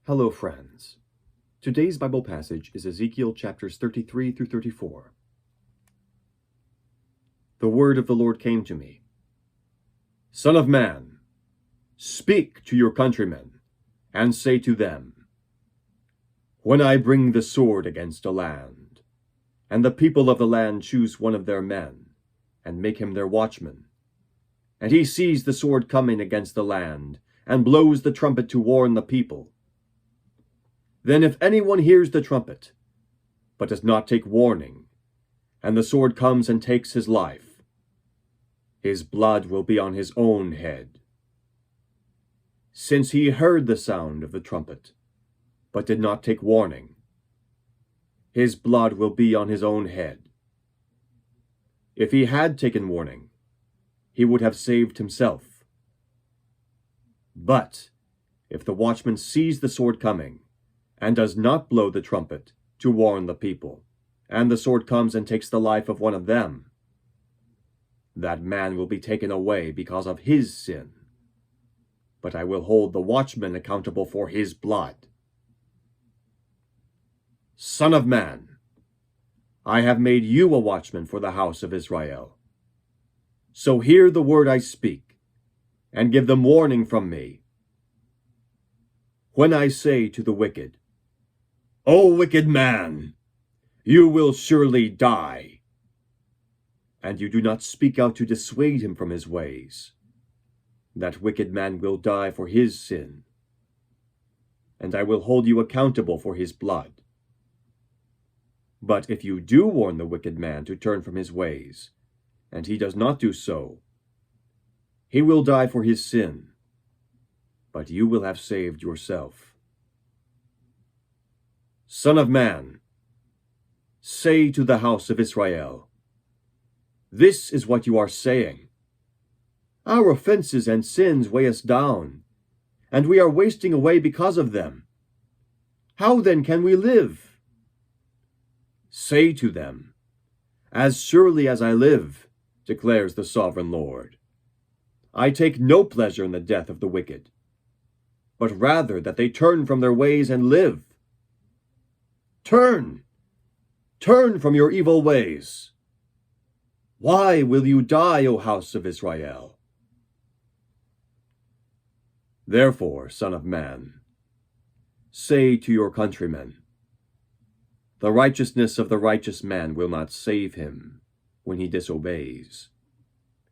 Hello, friends. Today's Bible passage is Ezekiel chapters 33 through 34. The word of the Lord came to me. Son of man, speak to your countrymen, and say to them, when I bring the sword against a land, and the people of the land choose one of their men, and make him their watchman, and he sees the sword coming against the land, and blows the trumpet to warn the people, then if anyone hears the trumpet, but does not take warning, and the sword comes and takes his life, his blood will be on his own head. Since he heard the sound of the trumpet, but did not take warning, his blood will be on his own head. If he had taken warning, he would have saved himself. But if the watchman sees the sword coming, and does not blow the trumpet to warn the people, and the sword comes and takes the life of one of them, that man will be taken away because of his sin. But I will hold the watchman accountable for his blood. Son of man, I have made you a watchman for the house of Israel. So hear the word I speak, and give them warning from me. When I say to the wicked, O wicked man, you will surely die, and you do not speak out to dissuade him from his ways, that wicked man will die for his sin, and I will hold you accountable for his blood. But if you do warn the wicked man to turn from his ways, and he does not do so, he will die for his sin, but you will have saved yourself. Son of man, say to the house of Israel, this is what you are saying. Our offenses and sins weigh us down, and we are wasting away because of them. How then can we live? Say to them, as surely as I live, declares the sovereign Lord, I take no pleasure in the death of the wicked, but rather that they turn from their ways and live. Turn from your evil ways. Why will you die, O house of Israel? Therefore, son of man, say to your countrymen, the righteousness of the righteous man will not save him when he disobeys,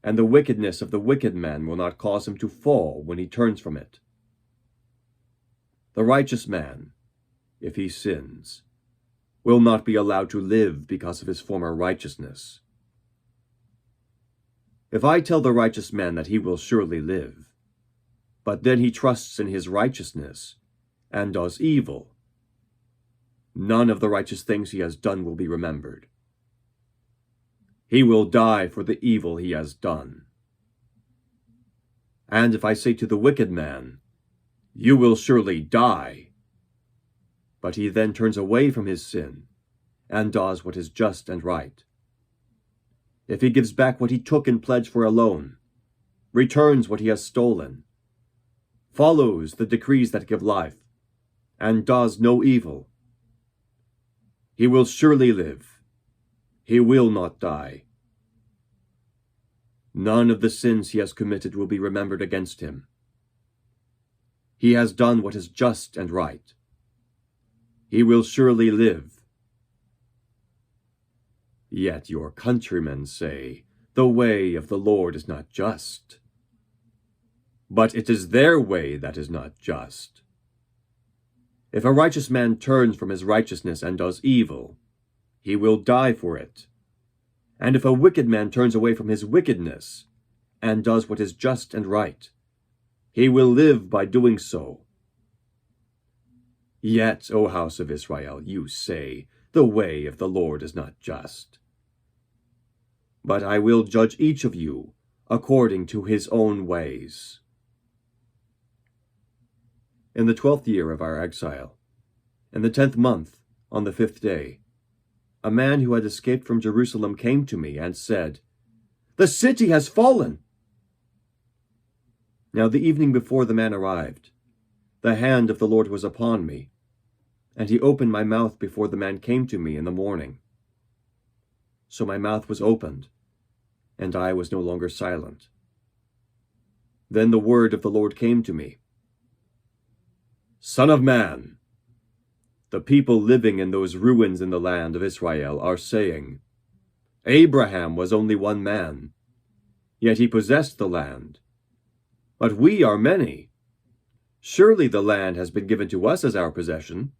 and the wickedness of the wicked man will not cause him to fall when he turns from it. The righteous man, if he sins, will not be allowed to live because of his former righteousness. If I tell the righteous man that he will surely live, but then he trusts in his righteousness and does evil, none of the righteous things he has done will be remembered. He will die for the evil he has done. And if I say to the wicked man, you will surely die, but he then turns away from his sin and does what is just and right, if he gives back what he took in pledge for a loan, returns what he has stolen, follows the decrees that give life, and does no evil, he will surely live. He will not die. None of the sins he has committed will be remembered against him. He has done what is just and right. He will surely live. Yet your countrymen say, the way of the Lord is not just. But it is their way that is not just. If a righteous man turns from his righteousness and does evil, he will die for it. And if a wicked man turns away from his wickedness and does what is just and right, he will live by doing so. Yet, O house of Israel, you say, the way of the Lord is not just. But I will judge each of you according to his own ways. In the 12th year of our exile, in the 10th month, on the 5th day, a man who had escaped from Jerusalem came to me and said, the city has fallen. Now the evening before the man arrived, the hand of the Lord was upon me, and he opened my mouth before the man came to me in the morning. So my mouth was opened, and I was no longer silent. Then the word of the Lord came to me. Son of man, the people living in those ruins in the land of Israel are saying, Abraham was only one man, yet he possessed the land. But we are many. Surely the land has been given to us as our possession.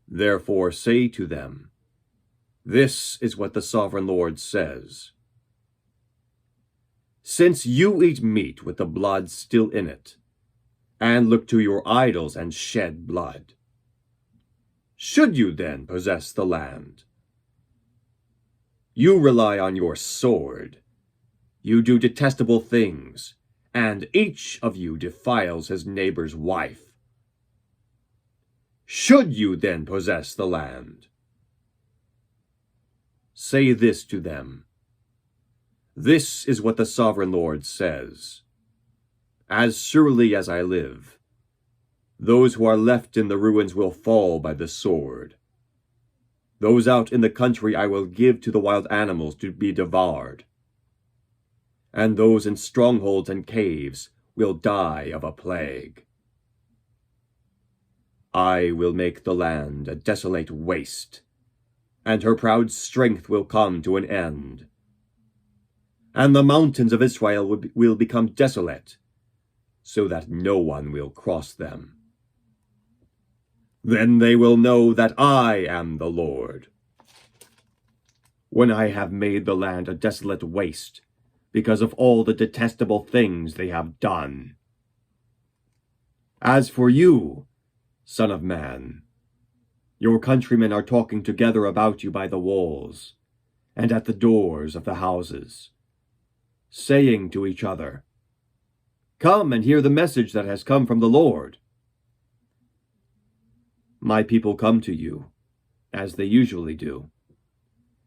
Therefore say to them, this is what the sovereign Lord says. Since you eat meat with the blood still in it, and look to your idols and shed blood, should you then possess the land? You rely on your sword. You do detestable things, and each of you defiles his neighbor's wife. Should you then possess the land? Say this to them. This is what the sovereign Lord says. As surely as I live, those who are left in the ruins will fall by the sword. Those out in the country I will give to the wild animals to be devoured. And those in strongholds and caves will die of a plague. I will make the land a desolate waste, and her proud strength will come to an end. And the mountains of Israel will become desolate, so that no one will cross them. Then they will know that I am the Lord. When I have made the land a desolate waste, because of all the detestable things they have done. As for you, son of man, your countrymen are talking together about you by the walls, and at the doors of the houses, saying to each other, come and hear the message that has come from the Lord. My people come to you, as they usually do,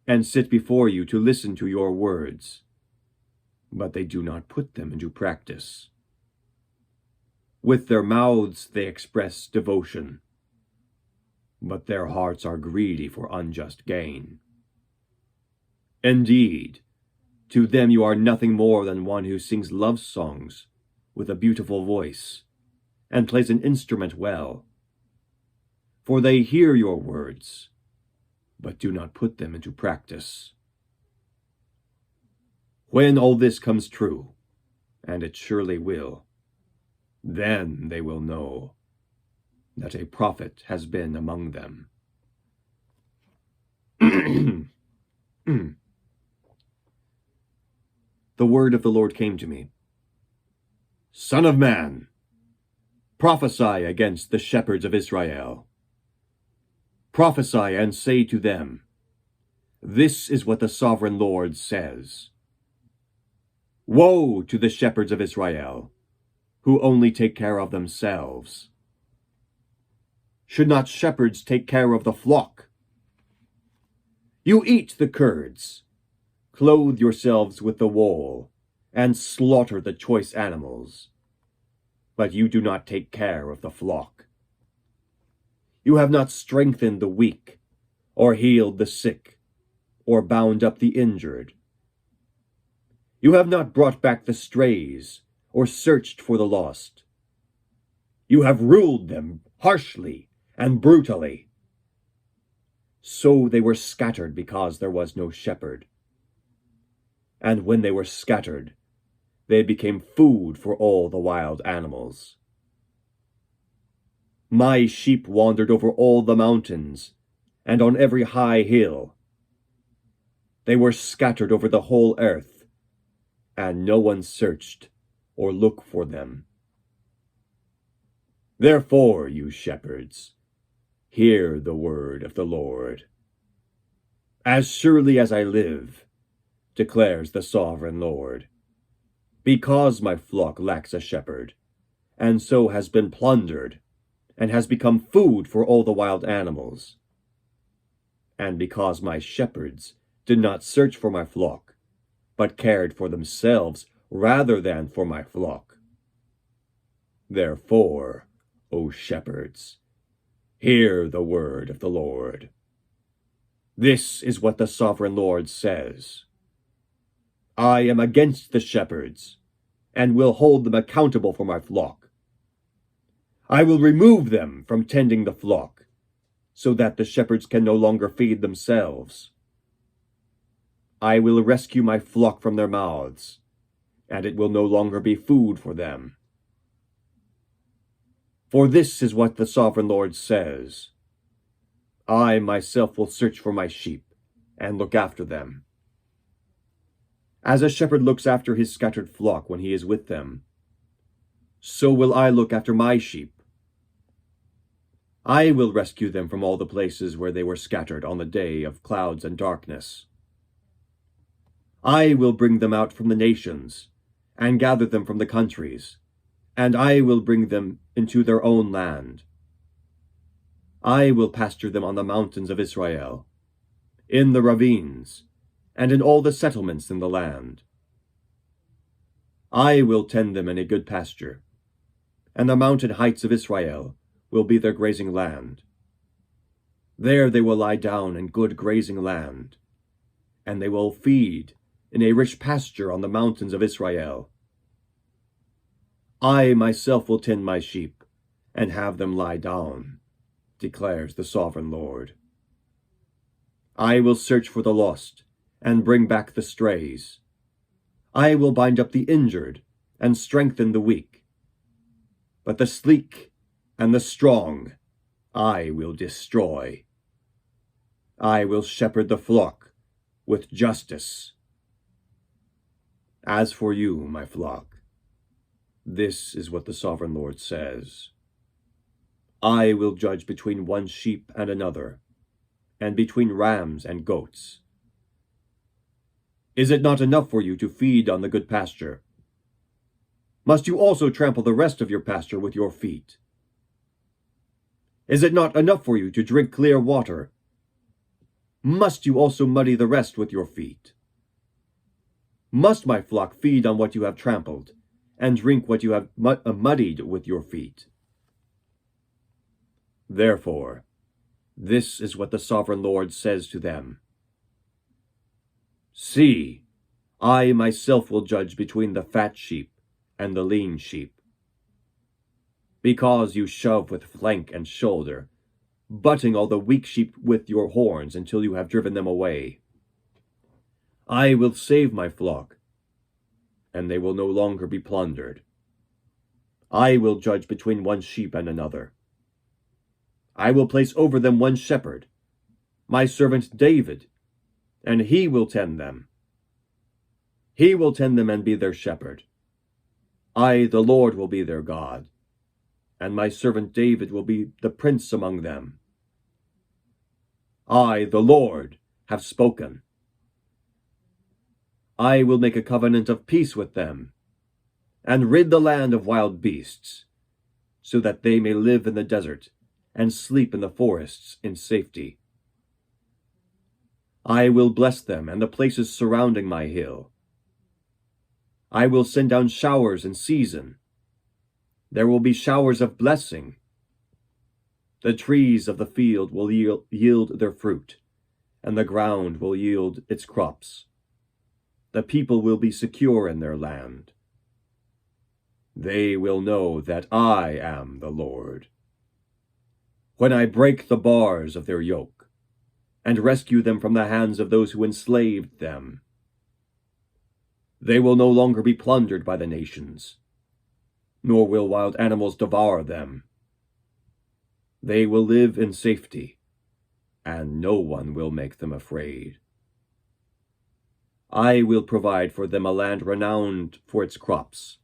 and sit before you to listen to your words, but they do not put them into practice. With their mouths they express devotion, but their hearts are greedy for unjust gain. Indeed, to them you are nothing more than one who sings love songs with a beautiful voice, and plays an instrument well. For they hear your words, but do not put them into practice. When all this comes true, and it surely will, then they will know that a prophet has been among them. The word of the Lord came to me. Son of man, prophesy against the shepherds of Israel. Prophesy and say to them, this is what the sovereign Lord says. Woe to the shepherds of Israel, who only take care of themselves. Should not shepherds take care of the flock? You eat the curds, clothe yourselves with the wool, and slaughter the choice animals, but you do not take care of the flock. You have not strengthened the weak, or healed the sick, or bound up the injured. You have not brought back the strays, or searched for the lost. You have ruled them harshly and brutally. So they were scattered because there was no shepherd. And when they were scattered, they became food for all the wild animals. My sheep wandered over all the mountains, and on every high hill. They were scattered over the whole earth, and no one searched or looked for them. Therefore, you shepherds, hear the word of the Lord. As surely as I live, declares the sovereign Lord, because my flock lacks a shepherd, and so has been plundered, and has become food for all the wild animals, and because my shepherds did not search for my flock, but cared for themselves rather than for my flock, Therefore, O shepherds, hear the word of the Lord. This is what the sovereign Lord says. I am against the shepherds, and will hold them accountable for my flock. I will remove them from tending the flock, so that the shepherds can no longer feed themselves. I will rescue my flock from their mouths, and it will no longer be food for them. For this is what the sovereign Lord says. I myself will search for my sheep, and look after them. As a shepherd looks after his scattered flock when he is with them, so will I look after my sheep. I will rescue them from all the places where they were scattered on the day of clouds and darkness. I will bring them out from the nations, and gather them from the countries, and I will bring them into their own land. I will pasture them on the mountains of Israel, in the ravines, and in all the settlements in the land. I will tend them in a good pasture, and the mountain heights of Israel will be their grazing land. There they will lie down in good grazing land, and they will feed in a rich pasture on the mountains of Israel. I myself will tend my sheep, and have them lie down, declares the sovereign Lord. I will search for the lost, and bring back the strays. I will bind up the injured, and strengthen the weak. But the sleek and the strong I will destroy. I will shepherd the flock with justice. As for you, my flock, this is what the sovereign Lord says. I will judge between one sheep and another, and between rams and goats. Is it not enough for you to feed on the good pasture? Must you also trample the rest of your pasture with your feet? Is it not enough for you to drink clear water? Must you also muddy the rest with your feet? Must my flock feed on what you have trampled, and drink what you have muddied with your feet? Therefore, this is what the sovereign Lord says to them. See, I myself will judge between the fat sheep and the lean sheep. Because you shove with flank and shoulder, butting all the weak sheep with your horns until you have driven them away. I will save my flock, and they will no longer be plundered. I will judge between one sheep and another. I will place over them one shepherd, my servant David, and he will tend them. He will tend them and be their shepherd. I, the Lord, will be their God, and my servant David will be the prince among them. I, the Lord, have spoken. I will make a covenant of peace with them, and rid the land of wild beasts, so that they may live in the desert and sleep in the forests in safety. I will bless them and the places surrounding my hill. I will send down showers in season. There will be showers of blessing. The trees of the field will yield their fruit, and the ground will yield its crops. The people will be secure in their land. They will know that I am the Lord. When I break the bars of their yoke, and rescue them from the hands of those who enslaved them, they will no longer be plundered by the nations, nor will wild animals devour them. They will live in safety, and no one will make them afraid. I will provide for them a land renowned for its crops,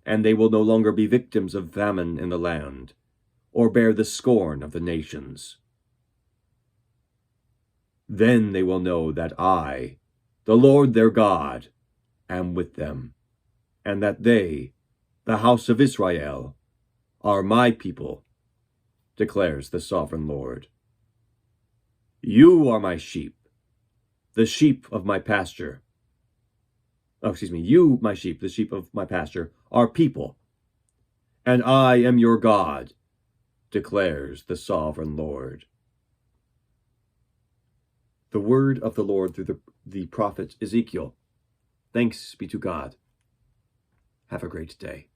and they will no longer be victims of famine in the land, or bear the scorn of the nations. Then they will know that I, the Lord their God, am with them, and that they, the house of Israel, are my people, declares the sovereign Lord. You are my sheep, the sheep of my pasture. You, my sheep, the sheep of my pasture, are people, and I am your God, declares the sovereign Lord. The word of the Lord through the prophet Ezekiel. Thanks be to God. Have a great day.